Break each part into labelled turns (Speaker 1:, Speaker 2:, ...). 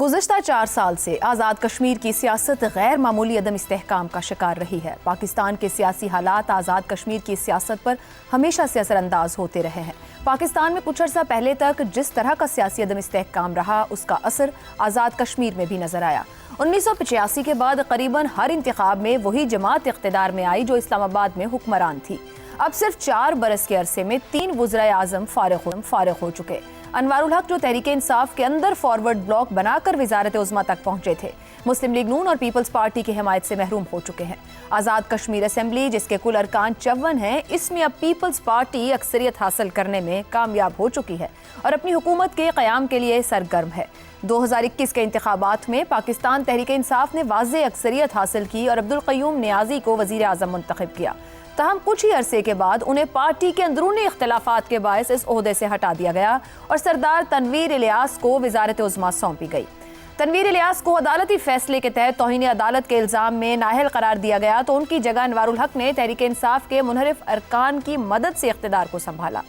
Speaker 1: گزشتہ 4 سال سے آزاد کشمیر کی سیاست غیر معمولی عدم استحکام کا شکار رہی ہے۔ پاکستان کے سیاسی حالات آزاد کشمیر کی سیاست پر ہمیشہ سے اثر انداز ہوتے رہے ہیں۔ پاکستان میں کچھ عرصہ پہلے تک جس طرح کا سیاسی عدم استحکام رہا، اس کا اثر آزاد کشمیر میں بھی نظر آیا۔ 1985 کے بعد قریباً ہر انتخاب میں وہی جماعت اقتدار میں آئی جو اسلام آباد میں حکمران تھی۔ اب صرف 4 برس کے عرصے میں 3 وزرائے اعظم فارغ ہو چکے۔ انوار الحق جو تحریک انصاف کے اندر فارورڈ بلاک بنا کر وزارت عظمیٰ تک پہنچے تھے، مسلم لیگ نون اور پیپلز پارٹی کی حمایت سے محروم ہو چکے ہیں۔ آزاد کشمیر اسمبلی جس کے کل ارکان 54 ہیں، اس میں اب پیپلز پارٹی اکثریت حاصل کرنے میں کامیاب ہو چکی ہے اور اپنی حکومت کے قیام کے لیے سرگرم ہے۔ 2021 کے انتخابات میں پاکستان تحریک انصاف نے واضح اکثریت حاصل کی اور عبدالقیوم نیازی کو وزیر اعظم منتخب کیا۔ تاہم کچھ ہی عرصے کے بعد انہیں پارٹی کے اندرونی اختلافات کے باعث اس عہدے سے ہٹا دیا گیا اور سردار تنویر الیاس کو وزارت عظمیٰ سونپی گئی۔ تنویر الیاس کو عدالتی فیصلے کے تحت توہین عدالت کے الزام میں نااہل قرار دیا گیا تو ان کی جگہ انوار الحق نے تحریک انصاف کے منحرف ارکان کی مدد سے اقتدار کو سنبھالا۔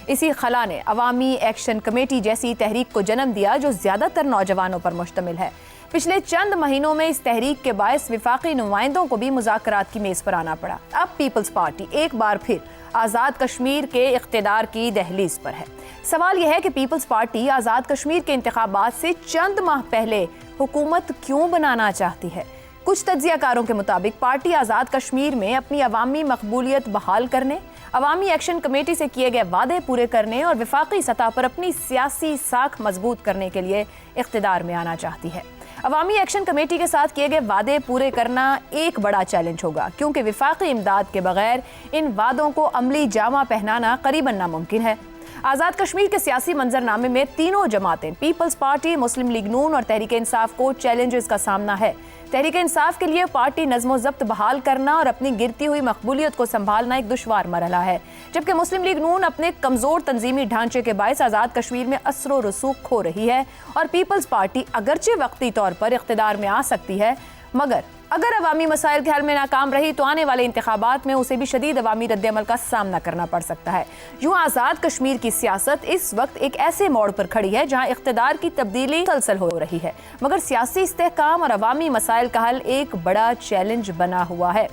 Speaker 1: اسی خلا نے عوامی ایکشن کمیٹی جیسی تحریک کو جنم دیا جو زیادہ تر نوجوانوں پر مشتمل ہے۔ پچھلے چند مہینوں میں اس تحریک کے باعث وفاقی نمائندوں کو بھی مذاکرات کی میز پر آنا پڑا۔ اب پیپلز پارٹی ایک بار پھر آزاد کشمیر کے اقتدار کی دہلیز پر ہے۔ سوال یہ ہے کہ پیپلز پارٹی آزاد کشمیر کے انتخابات سے چند ماہ پہلے حکومت کیوں بنانا چاہتی ہے؟ کچھ تجزیہ کاروں کے مطابق پارٹی آزاد کشمیر میں اپنی عوامی مقبولیت بحال کرنے، عوامی ایکشن کمیٹی سے کیے گئے وعدے پورے کرنے اور وفاقی سطح پر اپنی سیاسی ساکھ مضبوط کرنے کے لیے اقتدار میں آنا چاہتی ہے۔ عوامی ایکشن کمیٹی کے ساتھ کیے گئے وعدے پورے کرنا ایک بڑا چیلنج ہوگا کیونکہ وفاقی امداد کے بغیر ان وعدوں کو عملی جامہ پہنانا قریباً ناممکن ہے۔ آزاد کشمیر کے سیاسی منظرنامے میں تینوں جماعتیں پیپلز پارٹی، مسلم لیگ نون اور تحریک انصاف کو چیلنجز کا سامنا ہے۔ تحریک انصاف کے لیے پارٹی نظم و ضبط بحال کرنا اور اپنی گرتی ہوئی مقبولیت کو سنبھالنا ایک دشوار مرحلہ ہے، جبکہ مسلم لیگ نون اپنے کمزور تنظیمی ڈھانچے کے باعث آزاد کشمیر میں اثر و رسوخ کھو رہی ہے اور پیپلز پارٹی اگرچہ وقتی طور پر اقتدار میں آ سکتی ہے، مگر اگر عوامی مسائل کے حل میں ناکام رہی تو آنے والے انتخابات میں اسے بھی شدید عوامی رد عمل کا سامنا کرنا پڑ سکتا ہے۔ یوں آزاد کشمیر کی سیاست اس وقت ایک ایسے موڑ پر کھڑی ہے جہاں اقتدار کی تبدیلی مسلسل ہو رہی ہے، مگر سیاسی استحکام اور عوامی مسائل کا حل ایک بڑا چیلنج بنا ہوا ہے۔